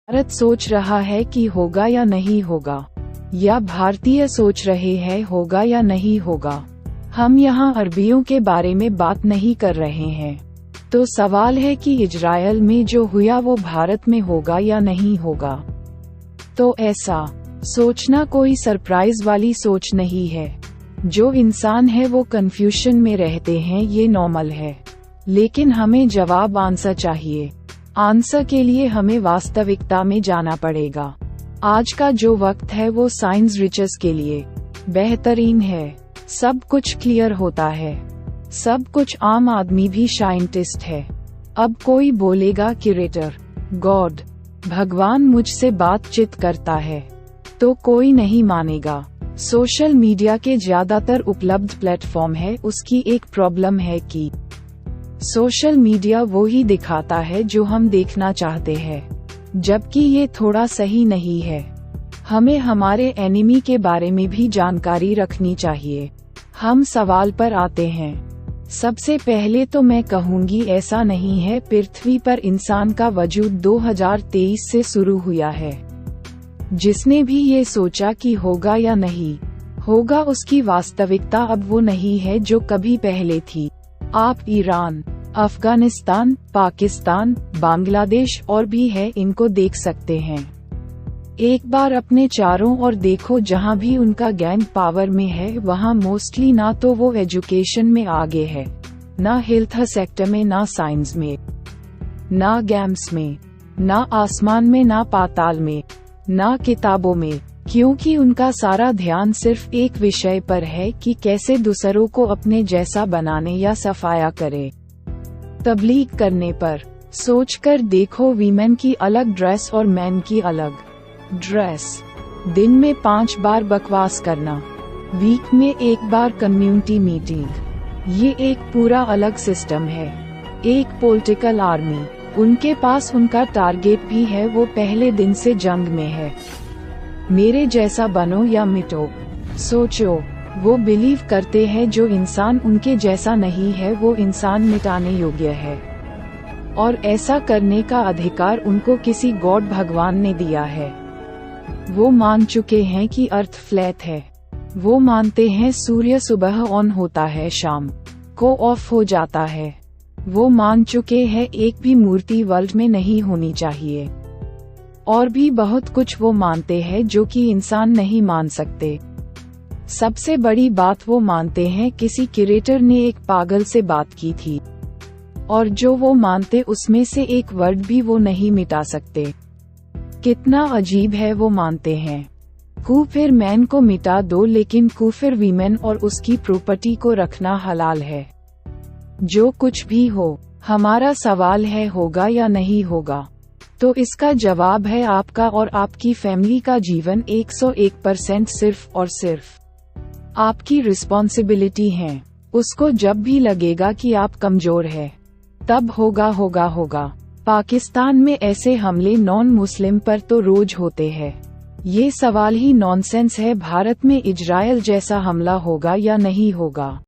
भारत सोच रहा है कि होगा या नहीं होगा, या भारतीय सोच रहे हैं होगा या नहीं होगा। हम यहाँ अरबियों के बारे में बात नहीं कर रहे हैं। तो सवाल है कि इजरायल में जो हुआ वो भारत में होगा या नहीं होगा। तो ऐसा सोचना कोई सरप्राइज वाली सोच नहीं है। जो इंसान है वो कंफ्यूजन में रहते हैं, ये नॉर्मल है। लेकिन हमें जवाब आंसर चाहिए। आंसर के लिए हमें वास्तविकता में जाना पड़ेगा। आज का जो वक्त है वो साइंस रिसर्च के लिए बेहतरीन है। सब कुछ क्लियर होता है, सब कुछ आम आदमी भी साइंटिस्ट है। अब कोई बोलेगा क्रिएटर, गॉड, भगवान मुझसे बातचीत करता है, तो कोई नहीं मानेगा। सोशल मीडिया के ज्यादातर उपलब्ध प्लेटफॉर्म है, उसकी एक प्रॉब्लम है कि सोशल मीडिया वो ही दिखाता है जो हम देखना चाहते हैं, जबकि ये थोड़ा सही नहीं है। हमें हमारे एनिमी के बारे में भी जानकारी रखनी चाहिए। हम सवाल पर आते हैं। सबसे पहले तो मैं कहूंगी ऐसा नहीं है पृथ्वी पर इंसान का वजूद 2023 से शुरू हुआ है। जिसने भी ये सोचा कि होगा या नहीं होगा, उसकी वास्तविकता अब वो नहीं है जो कभी पहले थी। आप ईरान, अफगानिस्तान, पाकिस्तान, बांग्लादेश और भी है, इनको देख सकते हैं। एक बार अपने चारों ओर देखो, जहां भी उनका गैंग पावर में है वहां मोस्टली ना तो वो एजुकेशन में आगे है, ना हेल्थ सेक्टर में, ना साइंस में, ना गेम्स में, ना आसमान में, ना पाताल में, ना किताबों में, क्योंकि उनका सारा ध्यान सिर्फ एक विषय पर है कि कैसे दूसरों को अपने जैसा बनाने या सफाया करे। तबलीग करने पर सोचकर देखो, वीमेन की अलग ड्रेस और मैन की अलग ड्रेस। दिन में 5 बार बकवास करना, वीक में 1 बार कम्युनिटी मीटिंग, ये एक पूरा अलग सिस्टम है। एक पॉलिटिकल आर्मी, उनके पास उनका टारगेट भी है, वो पहले दिन से जंग में है। मेरे जैसा बनो या मिटो। सोचो, वो बिलीव करते हैं जो इंसान उनके जैसा नहीं है वो इंसान मिटाने योग्य है, और ऐसा करने का अधिकार उनको किसी गॉड भगवान ने दिया है। वो मान चुके हैं कि अर्थ फ्लैट है। वो मानते हैं सूर्य सुबह ऑन होता है, शाम को ऑफ हो जाता है। वो मान चुके हैं एक भी मूर्ति वर्ल्ड में नहीं होनी चाहिए, और भी बहुत कुछ वो मानते हैं जो कि इंसान नहीं मान सकते। सबसे बड़ी बात, वो मानते हैं किसी क्रिएटर ने एक पागल से बात की थी, और जो वो मानते उसमें से एक वर्ड भी वो नहीं मिटा सकते। कितना अजीब है, वो मानते हैं कुफर मैन को मिटा दो, लेकिन कुफर वीमेन और उसकी प्रॉपर्टी को रखना हलाल है। जो कुछ भी हो, हमारा सवाल है होगा या नहीं होगा। तो इसका जवाब है आपका और आपकी फैमिली का जीवन 101% सिर्फ और सिर्फ आपकी रिस्पॉन्सिबिलिटी है। उसको जब भी लगेगा कि आप कमजोर है, तब होगा। पाकिस्तान में ऐसे हमले नॉन मुस्लिम पर तो रोज होते हैं। ये सवाल ही नॉनसेंस है। भारत में इजरायल जैसा हमला होगा या नहीं होगा।